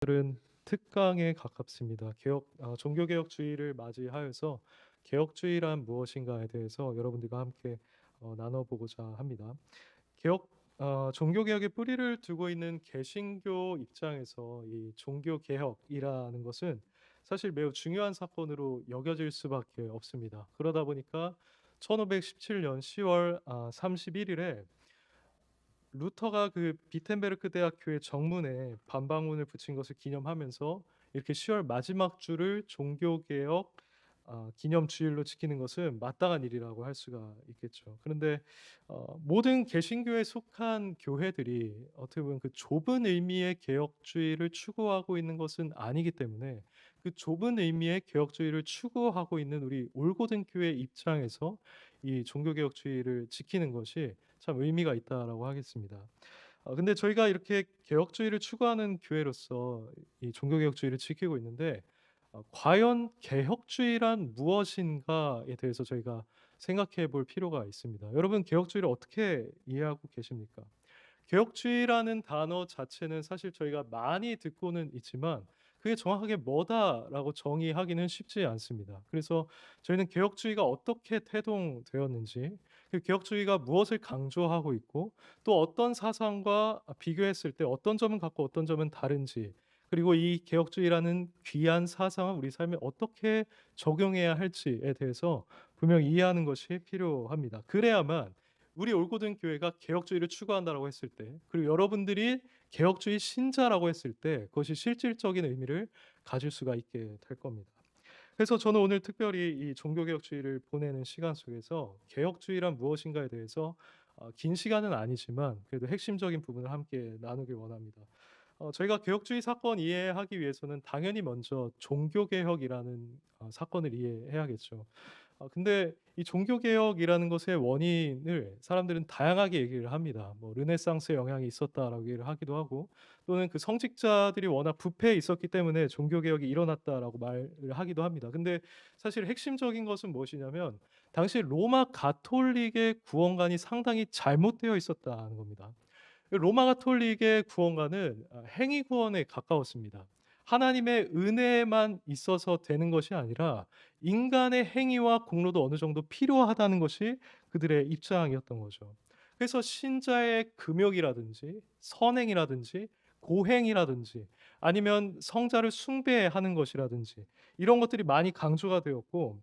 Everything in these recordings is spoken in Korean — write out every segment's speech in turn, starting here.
오늘은 특강에 가깝습니다. 종교개혁주의를 맞이하여서 개혁주의란 무엇인가에 대해서 여러분들과 함께 나눠보고자 합니다. 종교개혁의 뿌리를 두고 있는 개신교 입장에서 이 종교개혁이라는 것은 사실 매우 중요한 사건으로 여겨질 수밖에 없습니다. 그러다 보니까 1517년 10월 31일에 루터가 그 비텐베르크 대학교의 정문에 반방문을 붙인 것을 기념하면서 이렇게 10월 마지막 주를 종교개혁 기념 주일로 지키는 것은 마땅한 일이라고 할 수가 있겠죠. 그런데 모든 개신교에 속한 교회들이 어떻게 보면 그 좁은 의미의 개혁주의를 추구하고 있는 것은 아니기 때문에 그 좁은 의미의 개혁주의를 추구하고 있는 우리 올고든 교회 입장에서 이 종교개혁주의를 지키는 것이 참 의미가 있다라고 하겠습니다. 근데 저희가 이렇게 개혁주의를 추구하는 교회로서 이 종교개혁주의를 지키고 있는데 과연 개혁주의란 무엇인가에 대해서 저희가 생각해 볼 필요가 있습니다. 여러분 개혁주의를 어떻게 이해하고 계십니까? 개혁주의라는 단어 자체는 사실 저희가 많이 듣고는 있지만 그게 정확하게 뭐다라고 정의하기는 쉽지 않습니다. 그래서 저희는 개혁주의가 어떻게 태동되었는지, 그 개혁주의가 무엇을 강조하고 있고 또 어떤 사상과 비교했을 때 어떤 점은 같고 어떤 점은 다른지, 그리고 이 개혁주의라는 귀한 사상을 우리 삶에 어떻게 적용해야 할지에 대해서 분명히 이해하는 것이 필요합니다. 그래야만 우리 올고든 교회가 개혁주의를 추구한다라고 했을 때, 그리고 여러분들이 개혁주의 신자라고 했을 때 그것이 실질적인 의미를 가질 수가 있게 될 겁니다. 그래서 저는 오늘 특별히 이 종교개혁주의를 보내는 시간 속에서 개혁주의란 무엇인가에 대해서 긴 시간은 아니지만 그래도 핵심적인 부분을 함께 나누길 원합니다. 저희가 개혁주의 사건 이해하기 위해서는 당연히 먼저 종교개혁이라는 사건을 이해해야겠죠. 근데 이 종교개혁이라는 것의 원인을 사람들은 다양하게 얘기를 합니다. 뭐 르네상스의 영향이 있었다라고 얘기를 하기도 하고, 또는 그 성직자들이 워낙 부패해 있었기 때문에 종교개혁이 일어났다라고 말을 하기도 합니다. 근데 사실 핵심적인 것은 무엇이냐면 당시 로마 가톨릭의 구원관이 상당히 잘못되어 있었다는 겁니다. 로마 가톨릭의 구원관은 행위 구원에 가까웠습니다. 하나님의 은혜만 있어서 되는 것이 아니라 인간의 행위와 공로도 어느 정도 필요하다는 것이 그들의 입장이었던 거죠. 그래서 신자의 금욕이라든지 선행이라든지 고행이라든지 아니면 성자를 숭배하는 것이라든지 이런 것들이 많이 강조가 되었고,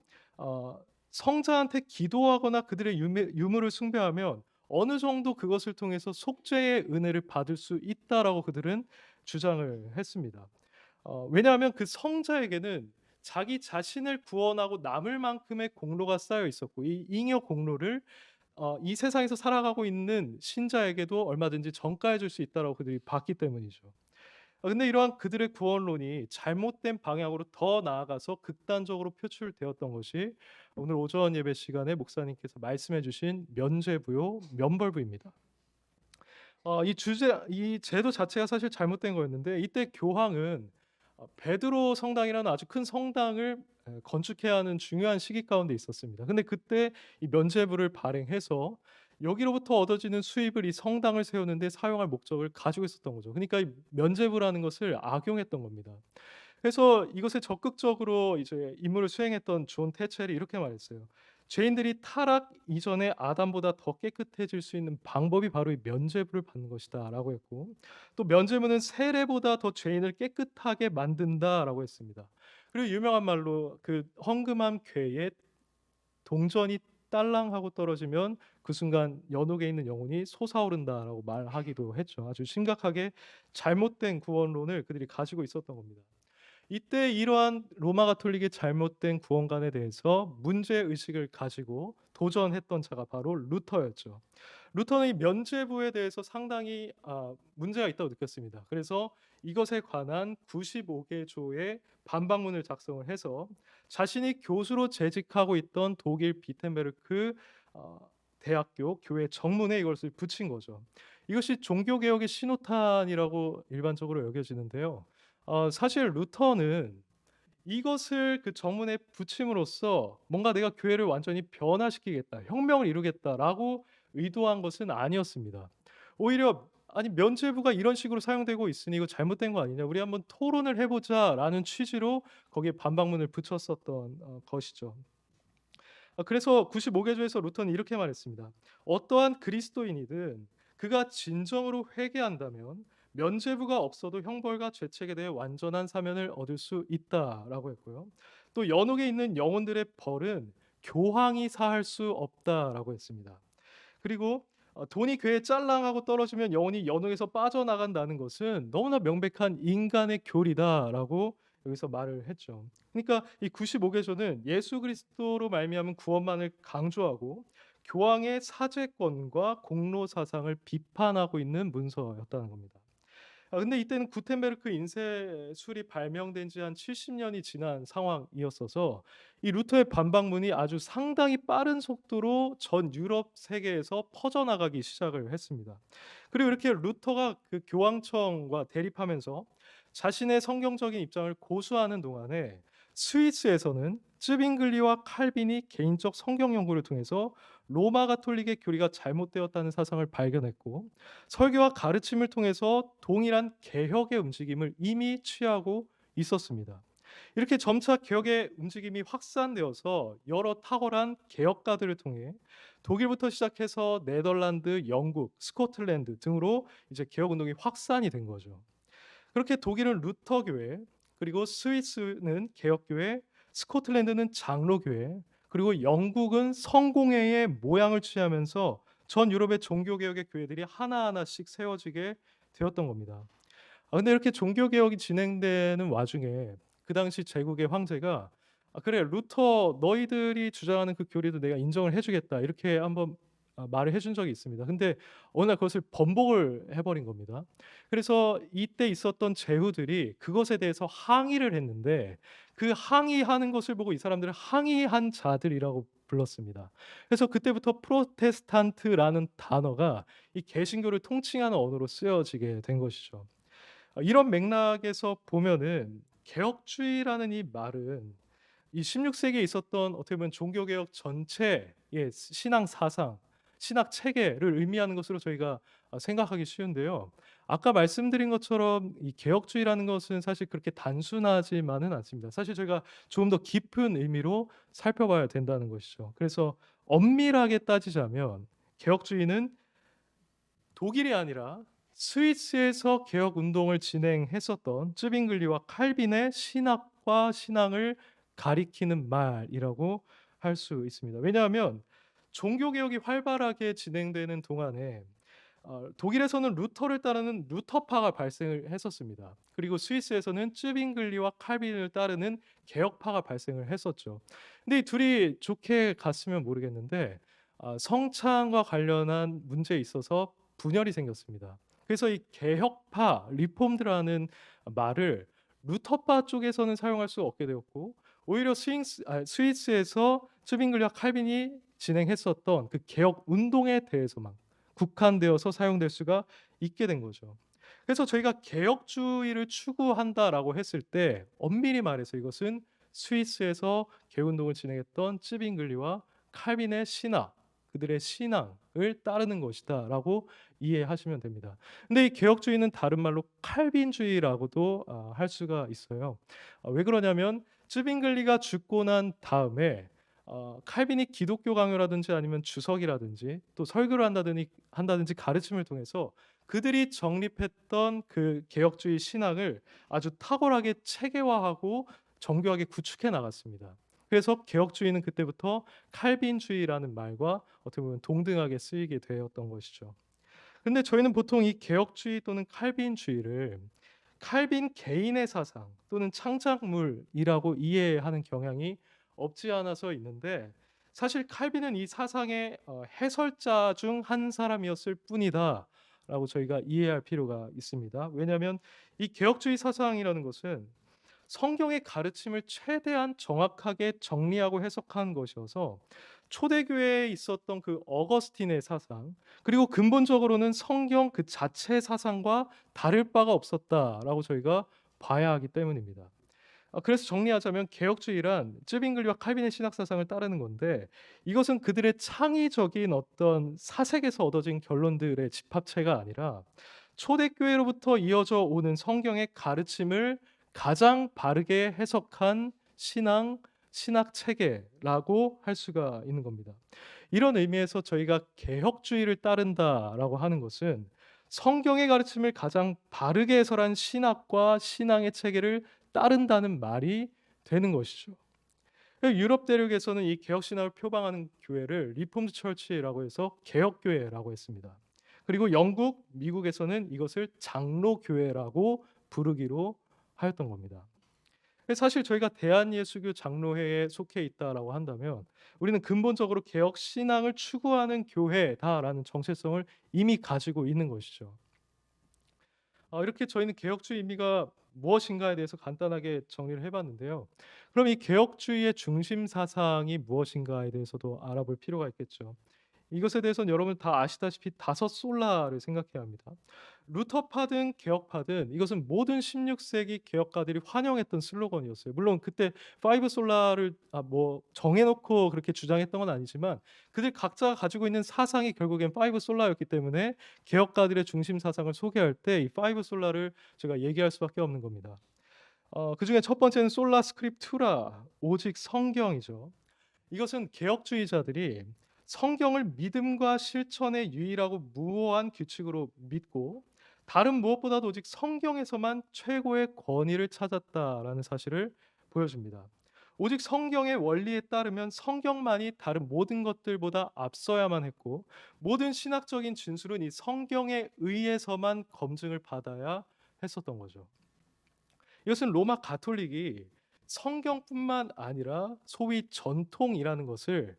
성자한테 기도하거나 그들의 유물을 숭배하면 어느 정도 그것을 통해서 속죄의 은혜를 받을 수 있다라고 그들은 주장을 했습니다. 왜냐하면 그 성자에게는 자기 자신을 구원하고 남을 만큼의 공로가 쌓여 있었고, 이 잉여 공로를 이 세상에서 살아가고 있는 신자에게도 얼마든지 전가해 줄 수 있다라고 그들이 봤기 때문이죠. 근데 이러한 그들의 구원론이 잘못된 방향으로 더 나아가서 극단적으로 표출되었던 것이 오늘 오전 예배 시간에 목사님께서 말씀해 주신 면죄부요, 면벌부입니다. 이 제도 자체가 사실 잘못된 거였는데, 이때 교황은 베드로 성당이라는 아주 큰 성당을 건축해야 하는 중요한 시기 가운데 있었습니다. 근데 그때 이 면죄부를 발행해서 여기로부터 얻어지는 수입을 이 성당을 세우는데 사용할 목적을 가지고 있었던 거죠. 그러니까 이 면죄부라는 것을 악용했던 겁니다. 그래서 이것에 적극적으로 이제 임무를 수행했던 존 태첼이 이렇게 말했어요. 죄인들이 타락 이전에 아담보다 더 깨끗해질 수 있는 방법이 바로 이 면죄부를 받는 것이다라고 했고, 또 면죄부는 세례보다 더 죄인을 깨끗하게 만든다라고 했습니다. 그리고 유명한 말로 그 헝금한 궤에 동전이 딸랑하고 떨어지면 그 순간 연옥에 있는 영혼이 솟아오른다라고 말하기도 했죠. 아주 심각하게 잘못된 구원론을 그들이 가지고 있었던 겁니다. 이때 이러한 로마 가톨릭의 잘못된 구원관에 대해서 문제 의식을 가지고 도전했던 자가 바로 루터였죠. 루터는 이 면죄부에 대해서 상당히 문제가 있다고 느꼈습니다. 그래서 이것에 관한 95개 조의 반박문을 작성을 해서 자신이 교수로 재직하고 있던 독일 비텐베르크 대학교 교회 정문에 이것을 붙인 거죠. 이것이 종교개혁의 신호탄이라고 일반적으로 여겨지는데요. 사실 루터는 이것을 그 정문에 붙임으로써 뭔가 '내가 교회를 완전히 변화시키겠다. 혁명을 이루겠다.'라고 의도한 것은 아니었습니다. 오히려 아니 면죄부가 이런 식으로 사용되고 있으니 이거 잘못된 거 아니냐. 우리 한번 토론을 해 보자라는 취지로 거기에 반박문을 붙였었던 것이죠. 그래서 95개조에서 루터는 이렇게 말했습니다. 어떠한 그리스도인이든 그가 진정으로 회개한다면 면죄부가 없어도 형벌과 죄책에 대해 완전한 사면을 얻을 수 있다라고 했고요. 또 연옥에 있는 영혼들의 벌은 교황이 사할 수 없다라고 했습니다. 그리고 돈이 궤에 짤랑하고 떨어지면 영혼이 연옥에서 빠져나간다는 것은 너무나 명백한 인간의 교리다라고 여기서 말을 했죠. 그러니까 이 95개조는 예수 그리스도로 말미암은 구원만을 강조하고 교황의 사제권과 공로 사상을 비판하고 있는 문서였다는 겁니다. 근데 이때는 구텐베르크 인쇄술이 발명된 지 한 70년이 지난 상황이었어서 이 루터의 반박문이 아주 상당히 빠른 속도로 전 유럽 세계에서 퍼져나가기 시작을 했습니다. 그리고 이렇게 루터가 그 교황청과 대립하면서 자신의 성경적인 입장을 고수하는 동안에 스위스에서는 쯔빙글리와 칼빈이 개인적 성경 연구를 통해서 로마 가톨릭의 교리가 잘못되었다는 사상을 발견했고 설교와 가르침을 통해서 동일한 개혁의 움직임을 이미 취하고 있었습니다. 이렇게 점차 개혁의 움직임이 확산되어서 여러 탁월한 개혁가들을 통해 독일부터 시작해서 네덜란드, 영국, 스코틀랜드 등으로 이제 개혁 운동이 확산이 된 거죠. 그렇게 독일은 루터 교회, 그리고 스위스는 개혁 교회, 스코틀랜드는 장로 교회, 그리고 영국은 성공회의 모양을 취하면서 전 유럽의 종교 개혁의 교회들이 하나하나씩 세워지게 되었던 겁니다. 근데 이렇게 종교 개혁이 진행되는 와중에 그 당시 제국의 황제가 그래 루터 너희들이 주장하는 그 교리도 내가 인정을 해주겠다 이렇게 한번 말을 해준 적이 있습니다. 근데 어느 날 그것을 번복을 해버린 겁니다. 그래서 이때 있었던 제후들이 그것에 대해서 항의를 했는데 그 항의하는 것을 보고 이 사람들을 항의한 자들이라고 불렀습니다. 그래서 그때부터 프로테스탄트라는 단어가 이 개신교를 통칭하는 언어로 쓰여지게 된 것이죠. 이런 맥락에서 보면은 개혁주의라는 이 말은 이 16세기에 있었던 어떻게 보면 종교개혁 전체의 신앙 사상, 신학 체계를 의미하는 것으로 저희가 생각하기 쉬운데요. 아까 말씀드린 것처럼 이 개혁주의라는 것은 사실 그렇게 단순하지만은 않습니다. 사실 저희가 조금 더 깊은 의미로 살펴봐야 된다는 것이죠. 그래서 엄밀하게 따지자면 개혁주의는 독일이 아니라 스위스에서 개혁 운동을 진행했었던 쯔빙글리와 칼빈의 신학과 신앙을 가리키는 말이라고 할 수 있습니다. 왜냐하면 종교 개혁이 활발하게 진행되는 동안에 독일에서는 루터를 따르는 루터파가 발생을 했었습니다. 그리고 스위스에서는 쯔빙글리와 칼빈을 따르는 개혁파가 발생을 했었죠. 근데 이 둘이 좋게 갔으면 모르겠는데 성찬과 관련한 문제에 있어서 분열이 생겼습니다. 그래서 이 개혁파, 리폼드라는 말을 루터파 쪽에서는 사용할 수 없게 되었고 오히려 스위스에서 쯔빙글리와 칼빈이 진행했었던 그 개혁 운동에 대해서만 국한되어서 사용될 수가 있게 된 거죠. 그래서 저희가 개혁주의를 추구한다라고 했을 때 엄밀히 말해서 이것은 스위스에서 개혁 운동을 진행했던 쯔빙글리와 칼빈의 신학, 그들의 신앙을 따르는 것이다라고 이해하시면 됩니다. 근데 이 개혁주의는 다른 말로 칼빈주의라고도 할 수가 있어요. 왜 그러냐면 쯔빙글리가 죽고 난 다음에 칼빈이 기독교 강요라든지 아니면 주석이라든지 또 설교를 한다든지 가르침을 통해서 그들이 정립했던 그 개혁주의 신앙을 아주 탁월하게 체계화하고 정교하게 구축해 나갔습니다. 그래서 개혁주의는 그때부터 칼빈주의라는 말과 어떻게 보면 동등하게 쓰이게 되었던 것이죠. 근데 저희는 보통 이 개혁주의 또는 칼빈주의를 칼빈 개인의 사상 또는 창작물이라고 이해하는 경향이 없지 않아서 있는데 사실 칼빈은 이 사상의 해설자 중 한 사람이었을 뿐이다라고 저희가 이해할 필요가 있습니다. 왜냐하면 이 개혁주의 사상이라는 것은 성경의 가르침을 최대한 정확하게 정리하고 해석한 것이어서 초대교회에 있었던 그 어거스틴의 사상 그리고 근본적으로는 성경 그 자체 사상과 다를 바가 없었다라고 저희가 봐야 하기 때문입니다. 그래서 정리하자면 개혁주의란 쯔빙글리와 칼빈의 신학 사상을 따르는 건데 이것은 그들의 창의적인 어떤 사색에서 얻어진 결론들의 집합체가 아니라 초대교회로부터 이어져 오는 성경의 가르침을 가장 바르게 해석한 신학 체계라고 할 수가 있는 겁니다. 이런 의미에서 저희가 개혁주의를 따른다라고 하는 것은 성경의 가르침을 가장 바르게 해설한 신학과 신앙의 체계를 따른다는 말이 되는 것이죠. 유럽 대륙에서는 이 개혁 신학을 표방하는 교회를 리폼드 처치라고 해서 개혁 교회라고 했습니다. 그리고 영국, 미국에서는 이것을 장로 교회라고 부르기로 하였던 겁니다. 사실 저희가 대한예수교 장로회에 속해 있다라고 한다면 우리는 근본적으로 개혁 신앙을 추구하는 교회다라는 정체성을 이미 가지고 있는 것이죠. 이렇게 저희는 개혁주의 의미가 무엇인가에 대해서 간단하게 정리를 해봤는데요. 그럼 이 개혁주의의 중심 사상이 무엇인가에 대해서도 알아볼 필요가 있겠죠. 이것에 대해서는 여러분 다 아시다시피 다섯 솔라를 생각해야 합니다. 루터파든 개혁파든 이것은 모든 16세기 개혁가들이 환영했던 슬로건이었어요. 물론 그때 파이브 솔라를 정해놓고 그렇게 주장했던 건 아니지만 그들 각자가 가지고 있는 사상이 결국엔 파이브 솔라였기 때문에 개혁가들의 중심 사상을 소개할 때 이 파이브 솔라를 제가 얘기할 수밖에 없는 겁니다. 그 중에 첫 번째는 솔라 스크립투라, 오직 성경이죠. 이것은 개혁주의자들이 성경을 믿음과 실천의 유일하고 무호한 규칙으로 믿고 다른 무엇보다도 오직 성경에서만 최고의 권위를 찾았다라는 사실을 보여줍니다. 오직 성경의 원리에 따르면 성경만이 다른 모든 것들보다 앞서야만 했고 모든 신학적인 진술은 이 성경에 의해서만 검증을 받아야 했었던 거죠. 이것은 로마 가톨릭이 성경뿐만 아니라 소위 전통이라는 것을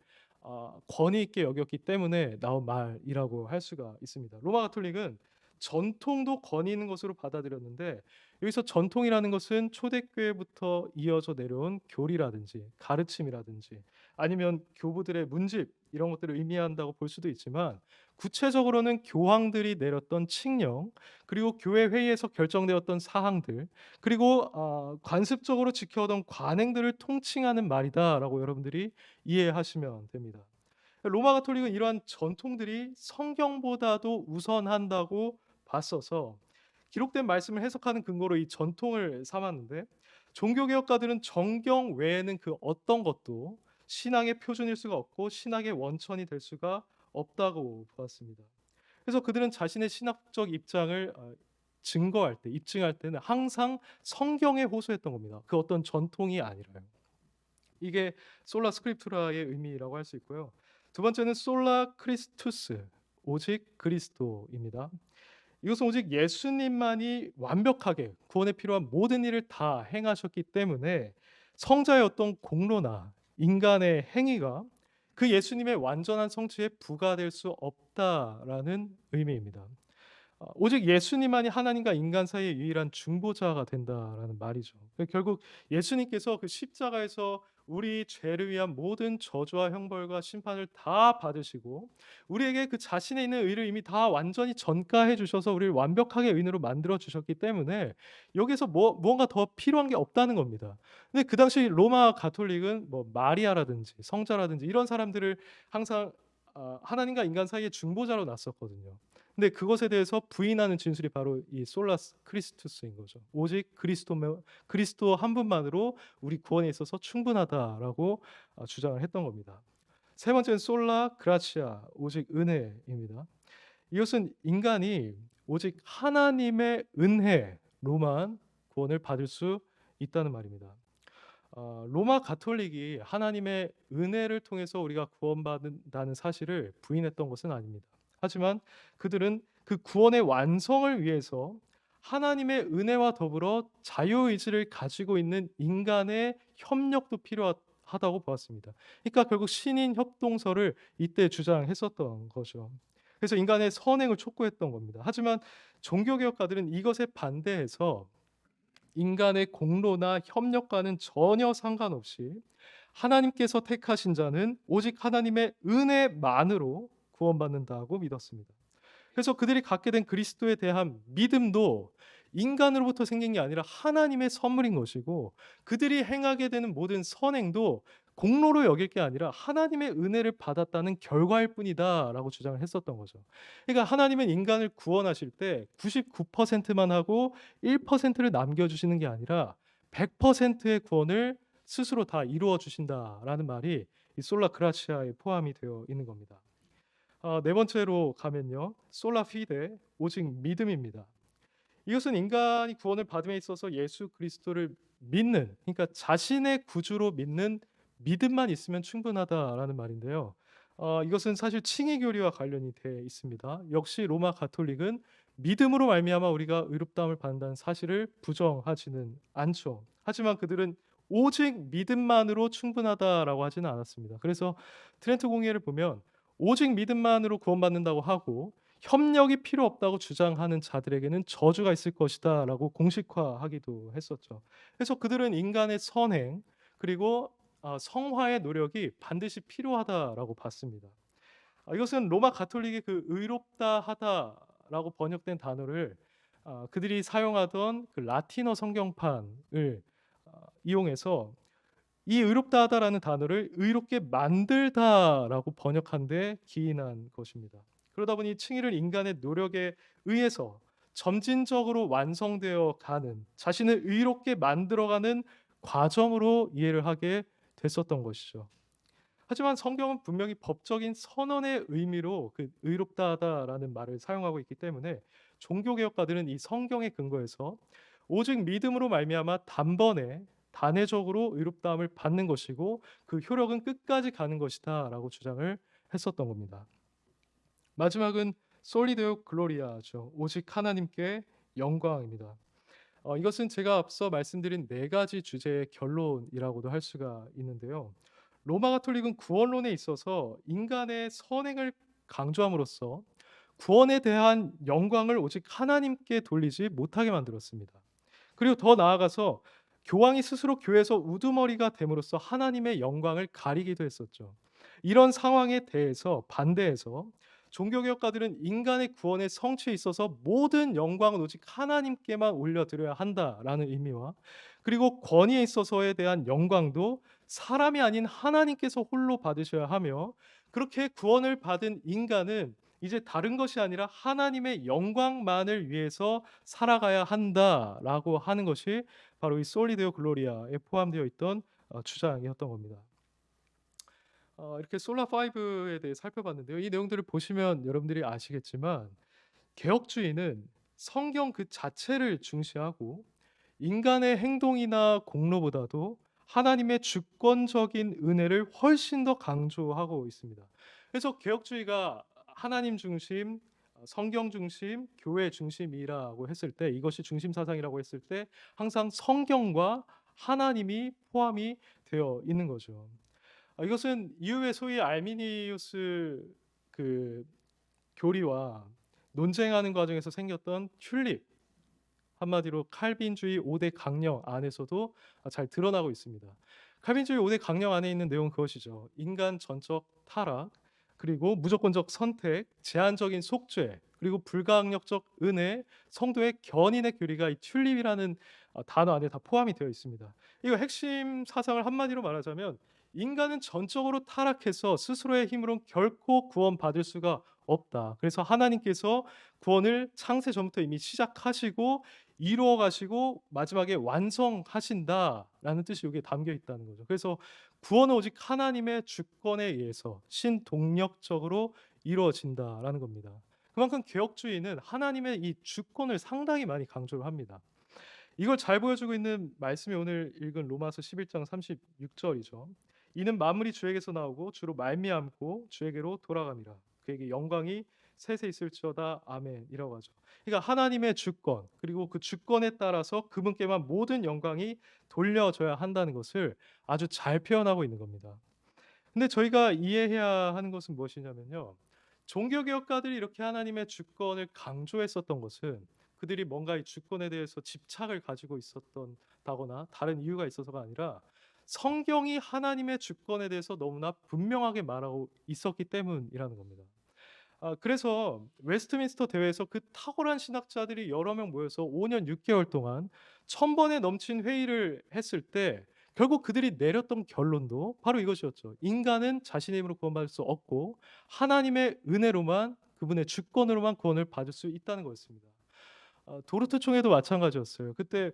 권위 있게 여겼기 때문에 나온 말이라고 할 수가 있습니다. 로마 가톨릭은 전통도 권위 있는 것으로 받아들였는데 여기서 전통이라는 것은 초대교회부터 이어져 내려온 교리라든지 가르침이라든지 아니면 교부들의 문집 이런 것들을 의미한다고 볼 수도 있지만 구체적으로는 교황들이 내렸던 칙령 그리고 교회 회의에서 결정되었던 사항들 그리고 관습적으로 지켜오던 관행들을 통칭하는 말이다라고 여러분들이 이해하시면 됩니다. 로마 가톨릭은 이러한 전통들이 성경보다도 우선한다고 봤어서 기록된 말씀을 해석하는 근거로 이 전통을 삼았는데 종교개혁가들은 정경 외에는 그 어떤 것도 신앙의 표준일 수가 없고 신학의 원천이 될 수가 없다고 보았습니다. 그래서 그들은 자신의 신학적 입장을 증거할 때, 입증할 때는 항상 성경에 호소했던 겁니다. 그 어떤 전통이 아니라요. 이게 솔라 스크립투라의 의미라고 할 수 있고요. 두 번째는 솔라 크리스투스, 오직 그리스도입니다. 이것은 오직 예수님만이 완벽하게 구원에 필요한 모든 일을 다 행하셨기 때문에 성자의 어떤 공로나 인간의 행위가 그 예수님의 완전한 성취에 부과될 수 없다라는 의미입니다. 오직 예수님만이 하나님과 인간 사이의 유일한 중보자가 된다라는 말이죠. 결국 예수님께서 그 십자가에서 우리 죄를 위한 모든 저주와 형벌과 심판을 다 받으시고 우리에게 그 자신에 있는 의를 이미 다 완전히 전가해 주셔서 우리를 완벽하게 의인으로 만들어 주셨기 때문에 여기서 무언가 더 필요한 게 없다는 겁니다. 근데 그 당시 로마 가톨릭은 마리아라든지 성자라든지 이런 사람들을 항상 하나님과 인간 사이의 중보자로 놨었거든요. 근데 그것에 대해서 부인하는 진술이 바로 이 솔라 크리스투스인 거죠. 오직 그리스도 한 분만으로 우리 구원에 있어서 충분하다라고 주장을 했던 겁니다. 세 번째는 솔라 그라치아, 오직 은혜입니다. 이것은 인간이 오직 하나님의 은혜로만 구원을 받을 수 있다는 말입니다. 로마 가톨릭이 하나님의 은혜를 통해서 우리가 구원받는다는 사실을 부인했던 것은 아닙니다. 하지만 그들은 그 구원의 완성을 위해서 하나님의 은혜와 더불어 자유의지를 가지고 있는 인간의 협력도 필요하다고 보았습니다. 그러니까 결국 신인 협동설을 이때 주장했었던 거죠. 그래서 인간의 선행을 촉구했던 겁니다. 하지만 종교개혁가들은 이것에 반대해서 인간의 공로나 협력과는 전혀 상관없이 하나님께서 택하신 자는 오직 하나님의 은혜만으로 구원받는다고 믿었습니다. 그래서 그들이 갖게 된 그리스도에 대한 믿음도 인간으로부터 생긴 게 아니라 하나님의 선물인 것이고 그들이 행하게 되는 모든 선행도 공로로 여길 게 아니라 하나님의 은혜를 받았다는 결과일 뿐이다라고 주장을 했었던 거죠. 그러니까 하나님은 인간을 구원하실 때 99%만 하고 1%를 남겨주시는 게 아니라 100%의 구원을 스스로 다 이루어 주신다라는 말이 이 솔라 그라치아에 포함이 되어 있는 겁니다. 네 번째로 가면요. 솔라 피데, 오직 믿음입니다. 이것은 인간이 구원을 받음에 있어서 예수 그리스도를 믿는, 그러니까 자신의 구주로 믿는 믿음만 있으면 충분하다라는 말인데요. 이것은 사실 칭의 교리와 관련이 돼 있습니다. 역시 로마 가톨릭은 믿음으로 말미암아 우리가 의롭다함을 받는다는 사실을 부정하지는 않죠. 하지만 그들은 오직 믿음만으로 충분하다라고 하지는 않았습니다. 그래서 트렌트 공예를 보면 오직 믿음만으로 구원받는다고 하고 협력이 필요 없다고 주장하는 자들에게는 저주가 있을 것이다라고 공식화하기도 했었죠. 그래서 그들은 인간의 선행 그리고 성화의 노력이 반드시 필요하다라고 봤습니다. 이것은 로마 가톨릭의 그 의롭다 하다라고 번역된 단어를 그들이 사용하던 그 라틴어 성경판을 이용해서 이 의롭다 하다라는 단어를 의롭게 만들다라고 번역한 데 기인한 것입니다. 그러다 보니 칭의를 인간의 노력에 의해서 점진적으로 완성되어 가는, 자신을 의롭게 만들어가는 과정으로 이해를 하게 됐었던 것이죠. 하지만 성경은 분명히 법적인 선언의 의미로 그 의롭다 하다라는 말을 사용하고 있기 때문에 종교개혁가들은 이 성경의 근거에서 오직 믿음으로 말미암아 단번에 단회적으로 의롭다함을 받는 것이고 그 효력은 끝까지 가는 것이다라고 주장을 했었던 겁니다. 마지막은 솔리데오 글로리아죠. 오직 하나님께 영광입니다. 이것은 제가 앞서 말씀드린 네 가지 주제의 결론이라고도 할 수가 있는데요. 로마 가톨릭은 구원론에 있어서 인간의 선행을 강조함으로써 구원에 대한 영광을 오직 하나님께 돌리지 못하게 만들었습니다. 그리고 더 나아가서 교황이 스스로 교회에서 우두머리가 됨으로써 하나님의 영광을 가리기도 했었죠. 이런 상황에 대해서 반대해서 종교개혁가들은 인간의 구원의 성취에 있어서 모든 영광은 오직 하나님께만 올려드려야 한다라는 의미와 그리고 권위에 있어서에 대한 영광도 사람이 아닌 하나님께서 홀로 받으셔야 하며 그렇게 구원을 받은 인간은 이제 다른 것이 아니라 하나님의 영광만을 위해서 살아가야 한다라고 하는 것이 바로 이 솔리데오 글로리아에 포함되어 있던 주장이었던 겁니다. 이렇게 솔라 5에 대해 살펴봤는데요. 이 내용들을 보시면 여러분들이 아시겠지만 개혁주의는 성경 그 자체를 중시하고 인간의 행동이나 공로보다도 하나님의 주권적인 은혜를 훨씬 더 강조하고 있습니다. 그래서 개혁주의가 하나님 중심, 성경 중심, 교회 중심이라고 했을 때 이것이 중심 사상이라고 했을 때 항상 성경과 하나님이 포함이 되어 있는 거죠. 이것은 이후에 소위 알미니우스 그 교리와 논쟁하는 과정에서 생겼던 튤립, 한마디로 칼빈주의 5대 강령 안에서도 잘 드러나고 있습니다. 칼빈주의 5대 강령 안에 있는 내용은 그것이죠. 인간 전적 타락, 그리고 무조건적 선택, 제한적인 속죄, 그리고 불가항력적 은혜, 성도의 견인의 교리가 이 튤립이라는 단어 안에 다 포함이 되어 있습니다. 이거 핵심 사상을 한마디로 말하자면 인간은 전적으로 타락해서 스스로의 힘으로는 결코 구원받을 수가 없다. 그래서 하나님께서 구원을 창세 전부터 이미 시작하시고 이루어 가시고 마지막에 완성하신다라는 뜻이 여기에 담겨 있다는 거죠. 그래서 구원은 오직 하나님의 주권에 의해서 신동력적으로 이루어진다라는 겁니다. 그만큼 개혁주의는 하나님의 이 주권을 상당히 많이 강조를 합니다. 이걸 잘 보여주고 있는 말씀이 오늘 읽은 로마서 11장 36절이죠. 이는 만물이 주에게서 나오고 주로 말미암고 주에게로 돌아감이라. 그에게 영광이 세세 있을지어다. 아멘이라고 하죠. 그러니까 하나님의 주권 그리고 그 주권에 따라서 그분께만 모든 영광이 돌려져야 한다는 것을 아주 잘 표현하고 있는 겁니다. 근데 저희가 이해해야 하는 것은 무엇이냐면요. 종교개혁가들이 이렇게 하나님의 주권을 강조했었던 것은 그들이 뭔가 이 주권에 대해서 집착을 가지고 있었다거나 다른 이유가 있어서가 아니라 성경이 하나님의 주권에 대해서 너무나 분명하게 말하고 있었기 때문이라는 겁니다. 그래서 웨스트민스터 대회에서 그 탁월한 신학자들이 여러 명 모여서 5년 6개월 동안 1000번에 넘친 회의를 했을 때 결국 그들이 내렸던 결론도 바로 이것이었죠. 인간은 자신의 힘으로 구원받을 수 없고 하나님의 은혜로만 그분의 주권으로만 구원을 받을 수 있다는 거였습니다. 도르트 총회도 마찬가지였어요. 그때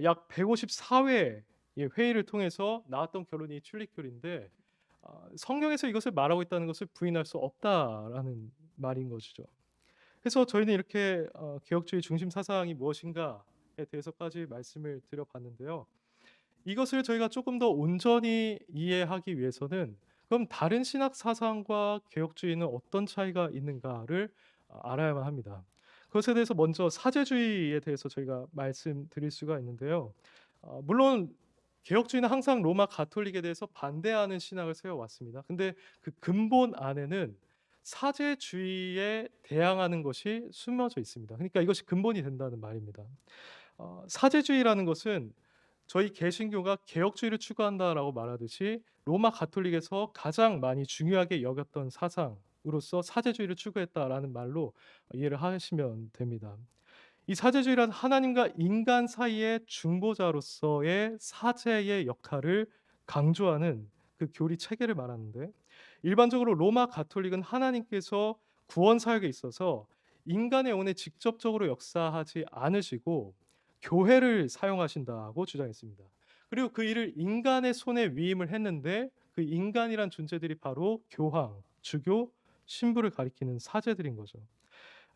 약 154회 회의를 통해서 나왔던 결론이 튤립교리인데 성경에서 이것을 말하고 있다는 것을 부인할 수 없다라는 말인 것이죠. 그래서 저희는 이렇게 개혁주의 중심 사상이 무엇인가에 대해서까지 말씀을 드려봤는데요. 이것을 저희가 조금 더 온전히 이해하기 위해서는 그럼 다른 신학 사상과 개혁주의는 어떤 차이가 있는가를 알아야만 합니다. 그것에 대해서 먼저 사제주의에 대해서 저희가 말씀드릴 수가 있는데요. 물론 개혁주의는 항상 로마 가톨릭에 대해서 반대하는 신학을 세워왔습니다. 근데 그 근본 안에는 사제주의에 대항하는 것이 숨어져 있습니다. 그러니까 이것이 근본이 된다는 말입니다. 사제주의라는 것은 저희 개신교가 개혁주의를 추구한다라고 말하듯이 로마 가톨릭에서 가장 많이 중요하게 여겼던 사상으로서 사제주의를 추구했다라는 말로 이해를 하시면 됩니다. 이 사제주의란 하나님과 인간 사이의 중보자로서의 사제의 역할을 강조하는 그 교리 체계를 말하는데, 일반적으로 로마 가톨릭은 하나님께서 구원 사역에 있어서 인간의 영혼에 직접적으로 역사하지 않으시고 교회를 사용하신다고 주장했습니다. 그리고 그 일을 인간의 손에 위임을 했는데 그 인간이란 존재들이 바로 교황, 주교, 신부를 가리키는 사제들인 거죠.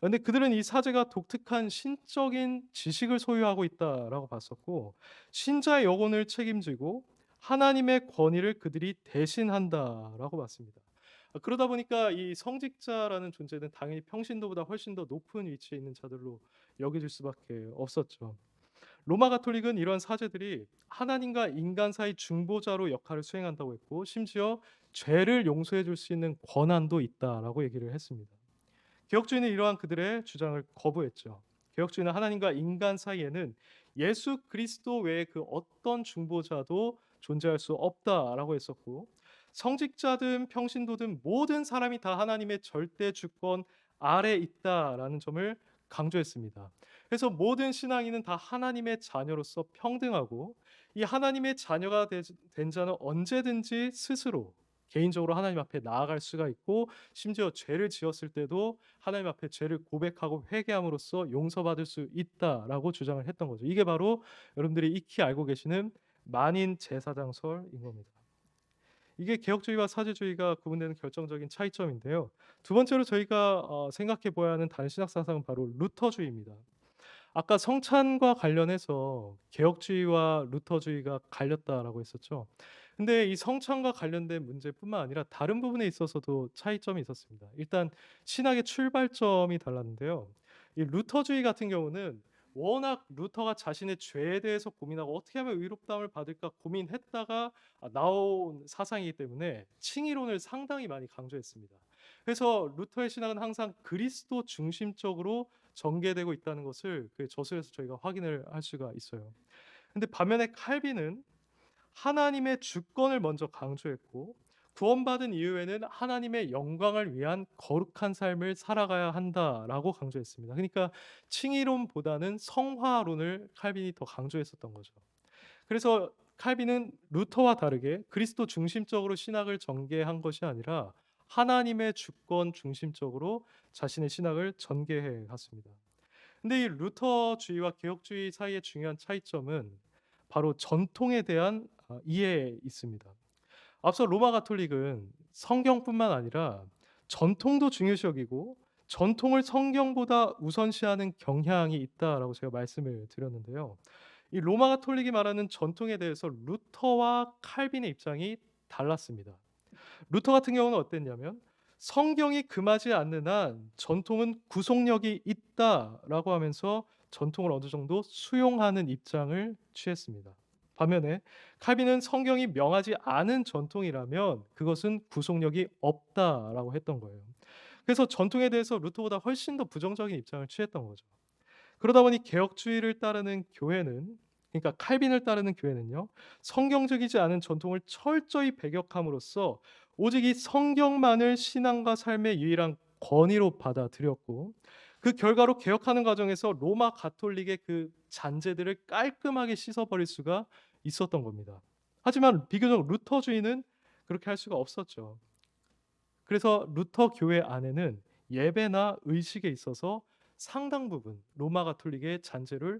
근데 그들은 이 사제가 독특한 신적인 지식을 소유하고 있다라고 봤었고, 신자의 영혼을 책임지고 하나님의 권위를 그들이 대신한다라고 봤습니다. 그러다 보니까 이 성직자라는 존재는 당연히 평신도보다 훨씬 더 높은 위치에 있는 자들로 여겨질 수밖에 없었죠. 로마 가톨릭은 이러한 사제들이 하나님과 인간 사이 중보자로 역할을 수행한다고 했고, 심지어 죄를 용서해 줄 수 있는 권한도 있다라고 얘기를 했습니다. 개혁주의는 이러한 그들의 주장을 거부했죠. 개혁주의는 하나님과 인간 사이에는 예수 그리스도 외에 그 어떤 중보자도 존재할 수 없다라고 했었고, 성직자든 평신도든 모든 사람이 다 하나님의 절대 주권 아래 있다라는 점을 강조했습니다. 그래서 모든 신앙인은 다 하나님의 자녀로서 평등하고, 이 하나님의 자녀가 된 자는 언제든지 스스로 개인적으로 하나님 앞에 나아갈 수가 있고, 심지어 죄를 지었을 때도 하나님 앞에 죄를 고백하고 회개함으로써 용서받을 수 있다라고 주장을 했던 거죠. 이게 바로 여러분들이 익히 알고 계시는 만인 제사장설인 겁니다. 이게 개혁주의와 사제주의가 구분되는 결정적인 차이점인데요. 두 번째로 저희가 생각해 보아야 하는 다른 신학 사상은 바로 루터주의입니다. 아까 성찬과 관련해서 개혁주의와 루터주의가 갈렸다라고 했었죠. 근데 이 성찬과 관련된 문제뿐만 아니라 다른 부분에 있어서도 차이점이 있었습니다. 일단 신학의 출발점이 달랐는데요. 이 루터주의 같은 경우는 워낙 루터가 자신의 죄에 대해서 고민하고 어떻게 하면 의롭다함을 받을까 고민했다가 나온 사상이기 때문에 칭의론을 상당히 많이 강조했습니다. 그래서 루터의 신학은 항상 그리스도 중심적으로 전개되고 있다는 것을 그 저술에서 저희가 확인을 할 수가 있어요. 근데 반면에 칼빈은 하나님의 주권을 먼저 강조했고, 구원받은 이후에는 하나님의 영광을 위한 거룩한 삶을 살아가야 한다라고 강조했습니다. 그러니까 칭의론보다는 성화론을 칼빈이 더 강조했었던 거죠. 그래서 칼빈은 루터와 다르게 그리스도 중심적으로 신학을 전개한 것이 아니라 하나님의 주권 중심적으로 자신의 신학을 전개해 갔습니다. 근데 이 루터주의와 개혁주의 사이의 중요한 차이점은 바로 전통에 대한 이해에 있습니다. 앞서 로마 가톨릭은 성경뿐만 아니라 전통도 중요시 여기고 전통을 성경보다 우선시하는 경향이 있다라고 제가 말씀을 드렸는데요. 이 로마 가톨릭이 말하는 전통에 대해서 루터와 칼빈의 입장이 달랐습니다. 루터 같은 경우는 어땠냐면 성경이 금하지 않는 한 전통은 구속력이 있다라고 하면서 전통을 어느 정도 수용하는 입장을 취했습니다. 반면에 칼빈은 성경이 명하지 않은 전통이라면 그것은 구속력이 없다라고 했던 거예요. 그래서 전통에 대해서 루터보다 훨씬 더 부정적인 입장을 취했던 거죠. 그러다 보니 개혁주의를 따르는 교회는, 그러니까 칼빈을 따르는 교회는요, 성경적이지 않은 전통을 철저히 배격함으로써 오직 이 성경만을 신앙과 삶의 유일한 권위로 받아들였고, 그 결과로 개혁하는 과정에서 로마 가톨릭의 그 잔재들을 깔끔하게 씻어버릴 수가 있었던 겁니다. 하지만 비교적 루터주의는 그렇게 할 수가 없었죠. 그래서 루터 교회 안에는 예배나 의식에 있어서 상당 부분 로마 가톨릭의 잔재를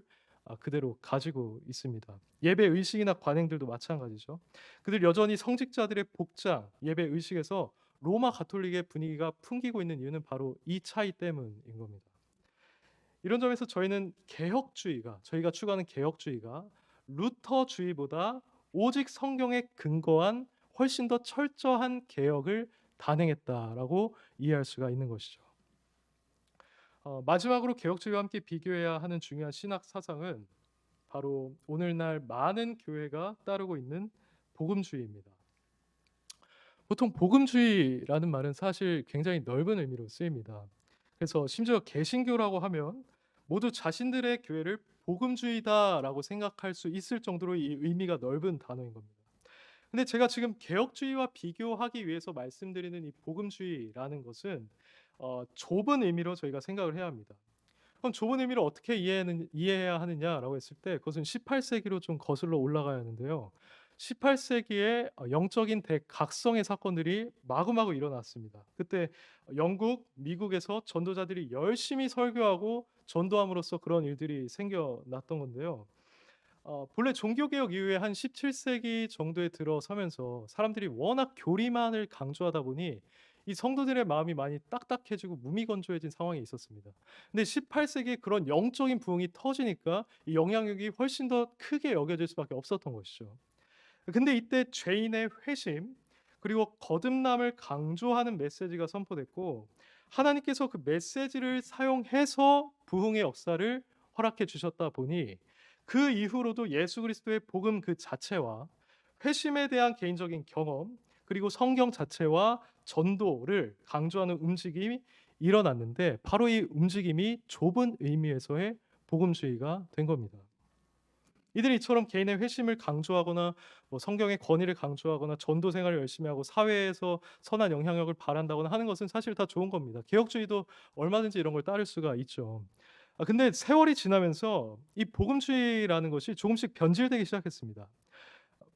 그대로 가지고 있습니다. 예배 의식이나 관행들도 마찬가지죠. 그들 여전히 성직자들의 복장, 예배 의식에서 로마 가톨릭의 분위기가 풍기고 있는 이유는 바로 이 차이 때문인 겁니다. 이런 점에서 저희는 저희가 추구하는 개혁주의가 루터주의보다 오직 성경에 근거한 훨씬 더 철저한 개혁을 단행했다라고 이해할 수가 있는 것이죠. 마지막으로 개혁주의와 함께 비교해야 하는 중요한 신학 사상은 바로 오늘날 많은 교회가 따르고 있는 복음주의입니다. 보통 복음주의라는 말은 사실 굉장히 넓은 의미로 쓰입니다. 그래서 심지어 개신교라고 하면 모두 자신들의 교회를 복음주의다라고 생각할 수 있을 정도로 이 의미가 넓은 단어인 겁니다. 근데 제가 지금 개혁주의와 비교하기 위해서 말씀드리는 이 복음주의라는 것은 좁은 의미로 저희가 생각을 해야 합니다. 그럼 좁은 의미를 어떻게 이해해야 하느냐라고 했을 때 그것은 18세기로 좀 거슬러 올라가야 하는데요. 18세기에 영적인 대각성의 사건들이 마구마구 일어났습니다. 그때 영국, 미국에서 전도자들이 열심히 설교하고 전도함으로써 그런 일들이 생겨났던 건데요. 본래 종교개혁 이후에 한 17세기 정도에 들어서면서 사람들이 워낙 교리만을 강조하다 보니 이 성도들의 마음이 많이 딱딱해지고 무미건조해진 상황이 있었습니다. 근데 18세기에 그런 영적인 부흥이 터지니까 이 영향력이 훨씬 더 크게 여겨질 수밖에 없었던 것이죠. 근데 이때 죄인의 회심 그리고 거듭남을 강조하는 메시지가 선포됐고 하나님께서 그 메시지를 사용해서 부흥의 역사를 허락해 주셨다 보니 그 이후로도 예수 그리스도의 복음 그 자체와 회심에 대한 개인적인 경험 그리고 성경 자체와 전도를 강조하는 움직임이 일어났는데 바로 이 움직임이 좁은 의미에서의 복음주의가 된 겁니다. 이들이 이처럼 개인의 회심을 강조하거나 성경의 권위를 강조하거나 전도 생활을 열심히 하고 사회에서 선한 영향력을 발한다거나 하는 것은 사실 다 좋은 겁니다. 개혁주의도 얼마든지 이런 걸 따를 수가 있죠. 근데 세월이 지나면서 이 복음주의라는 것이 조금씩 변질되기 시작했습니다.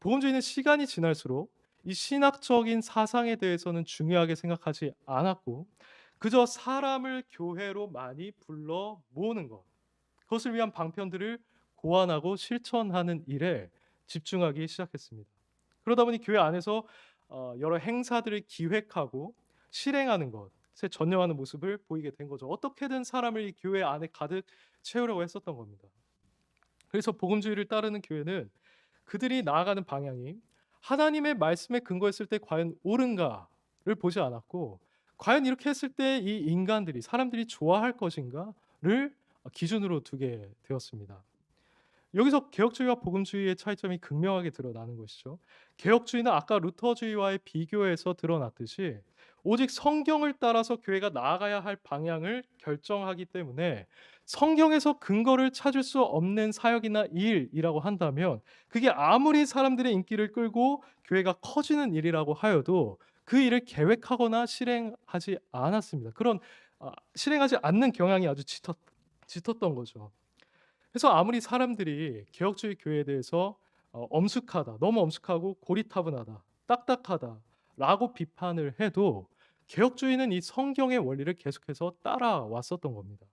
복음주의는 시간이 지날수록 이 신학적인 사상에 대해서는 중요하게 생각하지 않았고 그저 사람을 교회로 많이 불러 모으는 것, 그것을 위한 방편들을 고안하고 실천하는 일에 집중하기 시작했습니다. 그러다 보니 교회 안에서 여러 행사들을 기획하고 실행하는 것에 전념하는 모습을 보이게 된 거죠. 어떻게든 사람을 이 교회 안에 가득 채우려고 했었던 겁니다. 그래서 복음주의를 따르는 교회는 그들이 나아가는 방향이 하나님의 말씀에 근거했을 때 과연 옳은가를 보지 않았고 과연 이렇게 했을 때 이 인간들이 사람들이 좋아할 것인가를 기준으로 두게 되었습니다. 여기서 개혁주의와 복음주의의 차이점이 극명하게 드러나는 것이죠. 개혁주의는 아까 루터주의와의 비교에서 드러났듯이 오직 성경을 따라서 교회가 나아가야 할 방향을 결정하기 때문에 성경에서 근거를 찾을 수 없는 사역이나 일이라고 한다면 그게 아무리 사람들의 인기를 끌고 교회가 커지는 일이라고 하여도 그 일을 계획하거나 실행하지 않았습니다. 그런 실행하지 않는 경향이 아주 짙었던 거죠. 그래서 아무리 사람들이 개혁주의 교회에 대해서 엄숙하다, 너무 엄숙하고 고리타분하다, 딱딱하다라고 비판을 해도 개혁주의는 이 성경의 원리를 계속해서 따라왔었던 겁니다.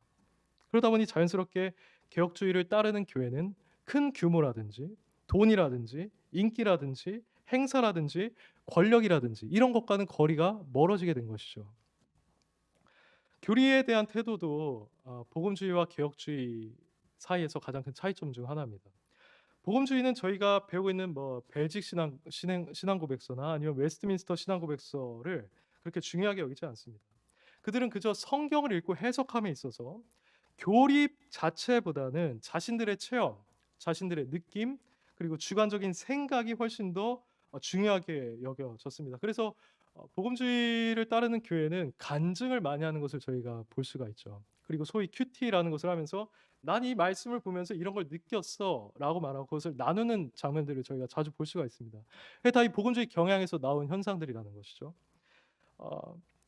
그러다 보니 자연스럽게 개혁주의를 따르는 교회는 큰 규모라든지 돈이라든지 인기라든지 행사라든지 권력이라든지 이런 것과는 거리가 멀어지게 된 것이죠. 교리에 대한 태도도 복음주의와 개혁주의 사이에서 가장 큰 차이점 중 하나입니다. 복음주의는 저희가 배우고 있는 벨직 신앙고백서나 아니면 웨스트민스터 신앙고백서를 그렇게 중요하게 여기지 않습니다. 그들은 그저 성경을 읽고 해석함에 있어서 교리 자체보다는 자신들의 체험, 자신들의 느낌, 그리고 주관적인 생각이 훨씬 더 중요하게 여겨졌습니다. 그래서 복음주의를 따르는 교회는 간증을 많이 하는 것을 저희가 볼 수가 있죠. 그리고 소위 큐티라는 것을 하면서 난 이 말씀을 보면서 이런 걸 느꼈어라고 말하고 그것을 나누는 장면들을 저희가 자주 볼 수가 있습니다. 그게 다 이 복음주의 경향에서 나온 현상들이라는 것이죠.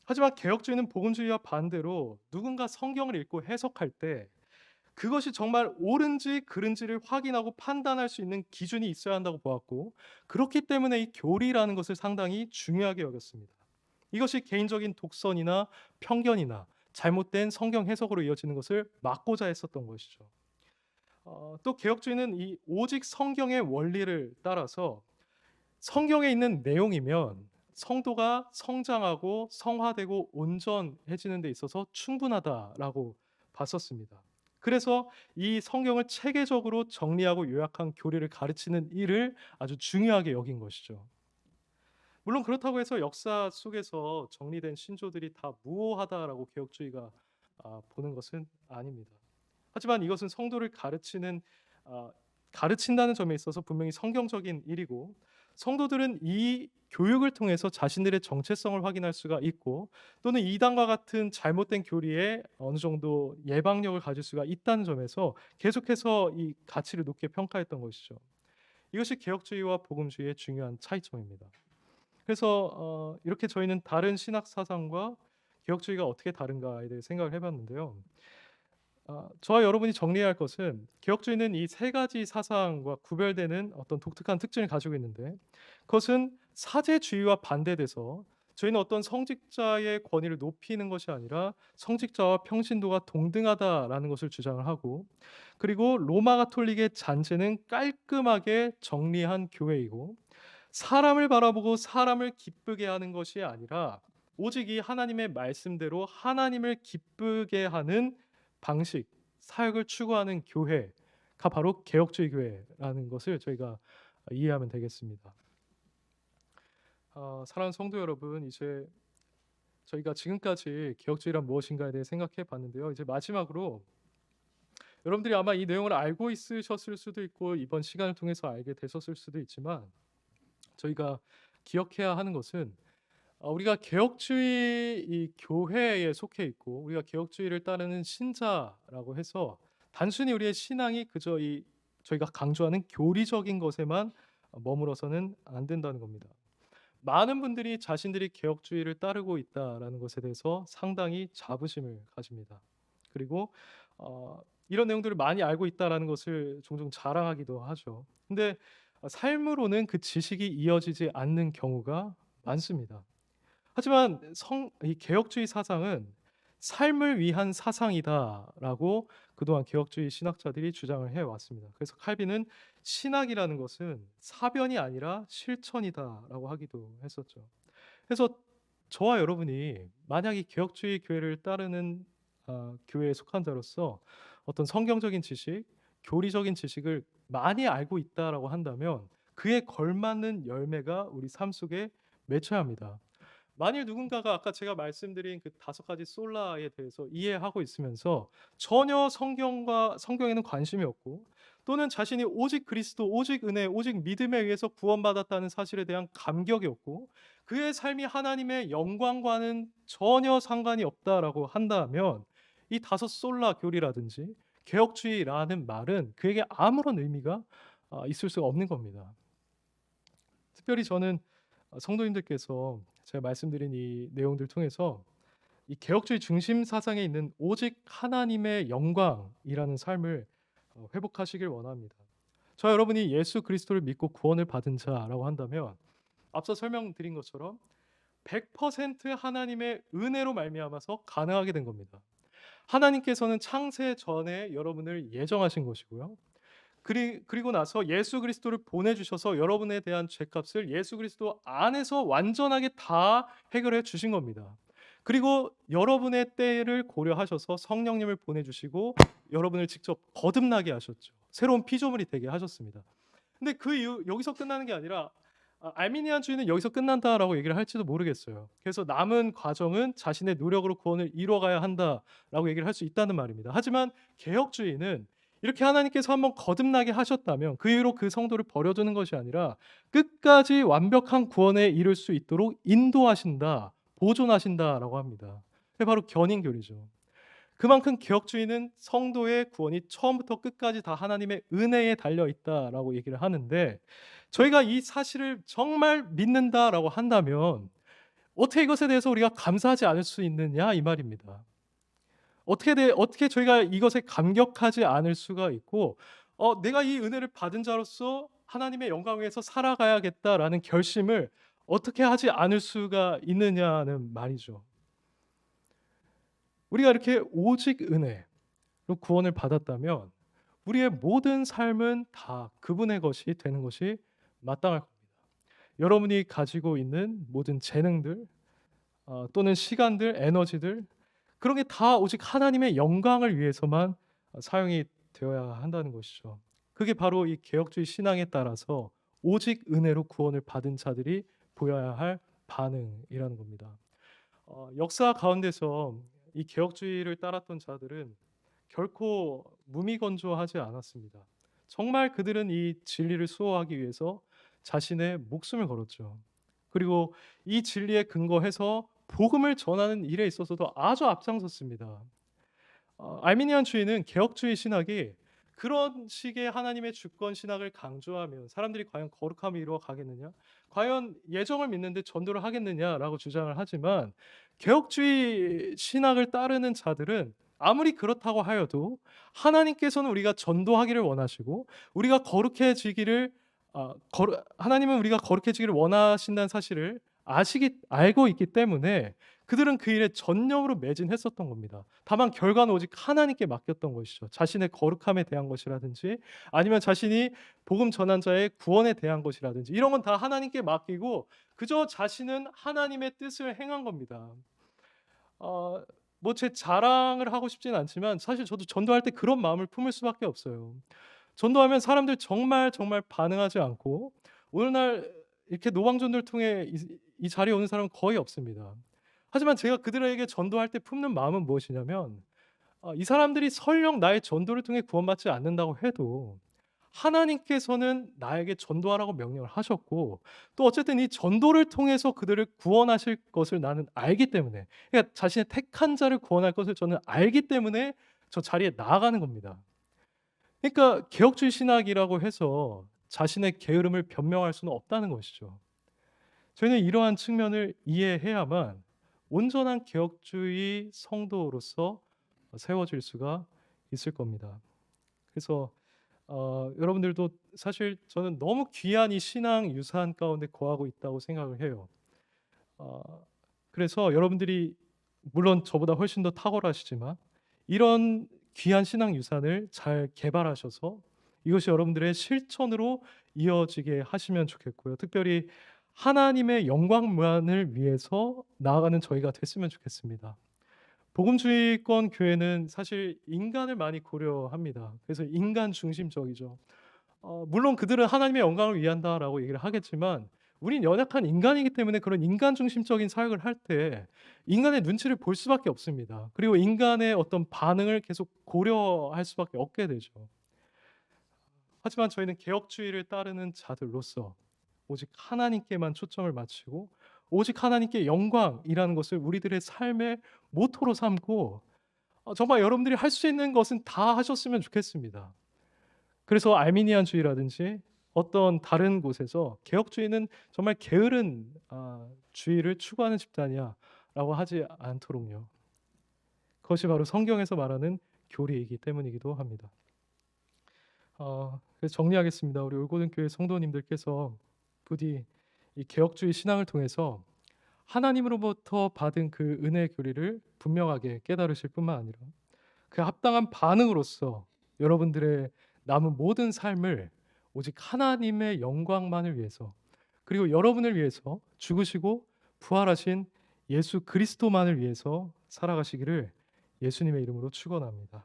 하지만 개혁주의는 복음주의와 반대로 누군가 성경을 읽고 해석할 때 그것이 정말 옳은지 그른지를 확인하고 판단할 수 있는 기준이 있어야 한다고 보았고, 그렇기 때문에 이 교리라는 것을 상당히 중요하게 여겼습니다. 이것이 개인적인 독선이나 편견이나 잘못된 성경 해석으로 이어지는 것을 막고자 했었던 것이죠. 또 개혁주의는 이 오직 성경의 원리를 따라서 성경에 있는 내용이면 성도가 성장하고 성화되고 온전해지는 데 있어서 충분하다라고 봤었습니다. 그래서 이 성경을 체계적으로 정리하고 요약한 교리를 가르치는 일을 아주 중요하게 여긴 것이죠. 물론 그렇다고 해서 역사 속에서 정리된 신조들이 다 무오하다라고 개혁주의가 보는 것은 아닙니다. 하지만 이것은 성도를 아, 가르친다는 점에 있어서 분명히 성경적인 일이고, 성도들은 이 교육을 통해서 자신들의 정체성을 확인할 수가 있고, 또는 이단과 같은 잘못된 교리에 어느 정도 예방력을 가질 수가 있다는 점에서 계속해서 이 가치를 높게 평가했던 것이죠. 이것이 개혁주의와 복음주의의 중요한 차이점입니다. 그래서 이렇게 저희는 다른 신학 사상과 개혁주의가 어떻게 다른가에 대해 생각을 해봤는데요. 저와 여러분이 정리해야 할 것은, 개혁주의는 이 세 가지 사상과 구별되는 어떤 독특한 특징을 가지고 있는데, 그것은 사제주의와 반대돼서 저희는 어떤 성직자의 권위를 높이는 것이 아니라 성직자와 평신도가 동등하다라는 것을 주장을 하고, 그리고 로마 가톨릭의 잔재는 깔끔하게 정리한 교회이고, 사람을 바라보고 사람을 기쁘게 하는 것이 아니라 오직 이 하나님의 말씀대로 하나님을 기쁘게 하는 방식, 사역을 추구하는 교회가 바로 개혁주의 교회라는 것을 저희가 이해하면 되겠습니다. 사랑하는 성도 여러분, 이제 저희가 지금까지 개혁주의란 무엇인가에 대해 생각해 봤는데요. 이제 마지막으로 여러분들이 아마 이 내용을 알고 있으셨을 수도 있고 이번 시간을 통해서 알게 되셨을 수도 있지만, 저희가 기억해야 하는 것은 우리가 개혁주의 이 교회에 속해 있고 우리가 개혁주의를 따르는 신자라고 해서 단순히 우리의 신앙이 그저 이 저희가 강조하는 교리적인 것에만 머물어서는 안 된다는 겁니다. 많은 분들이 자신들이 개혁주의를 따르고 있다라는 것에 대해서 상당히 자부심을 가집니다. 그리고 이런 내용들을 많이 알고 있다라는 것을 종종 자랑하기도 하죠. 근데 삶으로는 그 지식이 이어지지 않는 경우가 많습니다. 하지만 이 개혁주의 사상은 삶을 위한 사상이다라고 그동안 개혁주의 신학자들이 주장을 해왔습니다. 그래서 칼빈은 신학이라는 것은 사변이 아니라 실천이다라고 하기도 했었죠. 그래서 저와 여러분이 만약 이 개혁주의 교회를 따르는 교회에 속한 자로서 어떤 성경적인 지식, 교리적인 지식을 많이 알고 있다라고 한다면 그에 걸맞는 열매가 우리 삶 속에 맺혀야 합니다. 만일 누군가가 아까 제가 말씀드린 그 5가지 솔라에 대해서 이해하고 있으면서 전혀 성경에는 관심이 없고, 또는 자신이 오직 그리스도, 오직 은혜, 오직 믿음에 의해서 구원받았다는 사실에 대한 감격이 없고, 그의 삶이 하나님의 영광과는 전혀 상관이 없다라고 한다면 이 5솔라 교리라든지 개혁주의라는 말은 그에게 아무런 의미가 있을 수가 없는 겁니다. 특별히 저는 성도님들께서 제가 말씀드린 이 내용들 통해서 이 개혁주의 중심 사상에 있는 오직 하나님의 영광이라는 삶을 회복하시길 원합니다. 저 여러분이 예수 그리스도를 믿고 구원을 받은 자라고 한다면 앞서 설명드린 것처럼 100% 하나님의 은혜로 말미암아서 가능하게 된 겁니다. 하나님께서는 창세 전에 여러분을 예정하신 것이고요. 그리고 나서 예수 그리스도를 보내주셔서 여러분에 대한 죄값을 예수 그리스도 안에서 완전하게 다 해결해 주신 겁니다. 그리고 여러분의 때를 고려하셔서 성령님을 보내주시고 여러분을 직접 거듭나게 하셨죠. 새로운 피조물이 되게 하셨습니다. 근데 그 이유 여기서 끝나는 게 아니라 알미니안주의는 여기서 끝난다라고 얘기를 할지도 모르겠어요. 그래서 남은 과정은 자신의 노력으로 구원을 이뤄가야 한다라고 얘기를 할 수 있다는 말입니다. 하지만 개혁주의는 이렇게 하나님께서 한번 거듭나게 하셨다면 그 이후로 그 성도를 버려두는 것이 아니라 끝까지 완벽한 구원에 이를 수 있도록 인도하신다, 보존하신다라고 합니다. 그게 바로 견인교리죠. 그만큼 개혁주의는 성도의 구원이 처음부터 끝까지 다 하나님의 은혜에 달려 있다라고 얘기를 하는데, 저희가 이 사실을 정말 믿는다라고 한다면 어떻게 이것에 대해서 우리가 감사하지 않을 수 있느냐 이 말입니다. 어떻게 저희가 이것에 감격하지 않을 수가 있고, '내가 이 은혜를 받은 자로서 하나님의 영광 위에서 살아가야겠다.'라는 결심을 어떻게 하지 않을 수가 있느냐는 말이죠. 우리가 이렇게 오직 은혜로 구원을 받았다면 우리의 모든 삶은 다 그분의 것이 되는 것이 마땅할 겁니다. 여러분이 가지고 있는 모든 재능들, 또는 시간들, 에너지들, 그런 게 다 오직 하나님의 영광을 위해서만 사용이 되어야 한다는 것이죠. 그게 바로 이 개혁주의 신앙에 따라서 오직 은혜로 구원을 받은 자들이 보여야 할 반응이라는 겁니다. 역사 가운데서 이 개혁주의를 따랐던 자들은 결코 무미건조하지 않았습니다. 정말 그들은 이 진리를 수호하기 위해서 자신의 목숨을 걸었죠. 그리고 이 진리에 근거해서 복음을 전하는 일에 있어서도 아주 앞장섰습니다. 알미니안주의는 개혁주의 신학이 그런 식의 하나님의 주권 신학을 강조하면 사람들이 과연 거룩함을 이루어 가겠느냐? 과연 예정을 믿는데 전도를 하겠느냐라고 주장을 하지만, 개혁주의 신학을 따르는 자들은 아무리 그렇다고 하여도 하나님께서는 우리가 전도하기를 원하시고 우리가 거룩해지기를 하나님은 우리가 거룩해지기를 원하신다는 사실을 알고 있기 때문에 그들은 그 일에 전념으로 매진했었던 겁니다. 다만 결과는 오직 하나님께 맡겼던 것이죠. 자신의 거룩함에 대한 것이라든지 아니면 자신이 복음 전환자의 구원에 대한 것이라든지 이런 건 다 하나님께 맡기고 그저 자신은 하나님의 뜻을 행한 겁니다. 뭐 제 자랑을 하고 싶지는 않지만 사실 저도 전도할 때 그런 마음을 품을 수밖에 없어요. 전도하면 사람들 정말 반응하지 않고 오늘날 이렇게 노방전도를 통해 이 자리에 오는 사람은 거의 없습니다. 하지만 제가 그들에게 전도할 때 품는 마음은 무엇이냐면, 이 사람들이 설령 나의 전도를 통해 구원받지 않는다고 해도 하나님께서는 나에게 전도하라고 명령을 하셨고 또 어쨌든 이 전도를 통해서 그들을 구원하실 것을 나는 알기 때문에, 그러니까 자신의 택한 자를 구원할 것을 저는 알기 때문에 저 자리에 나아가는 겁니다. 그러니까 개혁주의 신학이라고 해서 자신의 게으름을 변명할 수는 없다는 것이죠. 저희는 이러한 측면을 이해해야만 온전한 개혁주의 성도로서 세워질 수가 있을 겁니다. 그래서 여러분들도 사실 저는 너무 귀한 이 신앙 유산 가운데 거하고 있다고 생각을 해요. 어, 그래서 여러분들이 물론 저보다 훨씬 더 탁월하시지만 이런 귀한 신앙 유산을 잘 개발하셔서 이것이 여러분들의 실천으로 이어지게 하시면 좋겠고요. 특별히 하나님의 영광만을 위해서 나아가는 저희가 됐으면 좋겠습니다. 복음주의권 교회는 사실 인간을 많이 고려합니다. 그래서 인간 중심적이죠. 물론 그들은 하나님의 영광을 위한다라고 얘기를 하겠지만 우린 연약한 인간이기 때문에 그런 인간 중심적인 사역을 할 때 인간의 눈치를 볼 수밖에 없습니다. 그리고 인간의 어떤 반응을 계속 고려할 수밖에 없게 되죠. 하지만 저희는 개혁주의를 따르는 자들로서 오직 하나님께만 초점을 맞추고 오직 하나님께 영광이라는 것을 우리들의 삶의 모토로 삼고 정말 여러분들이 할 수 있는 것은 다 하셨으면 좋겠습니다. 그래서 알미니안주의라든지 어떤 다른 곳에서 개혁주의는 정말 게으른 주의를 추구하는 집단이야라고 하지 않도록요. 그것이 바로 성경에서 말하는 교리이기 때문이기도 합니다. 그래서 정리하겠습니다. 우리 올고등교회 성도님들께서 부디 이 개혁주의 신앙을 통해서 하나님으로부터 받은 그 은혜의 교리를 분명하게 깨달으실 뿐만 아니라 그 합당한 반응으로서 여러분들의 남은 모든 삶을 오직 하나님의 영광만을 위해서 그리고 여러분을 위해서 죽으시고 부활하신 예수 그리스도만을 위해서 살아가시기를 예수님의 이름으로 축원합니다.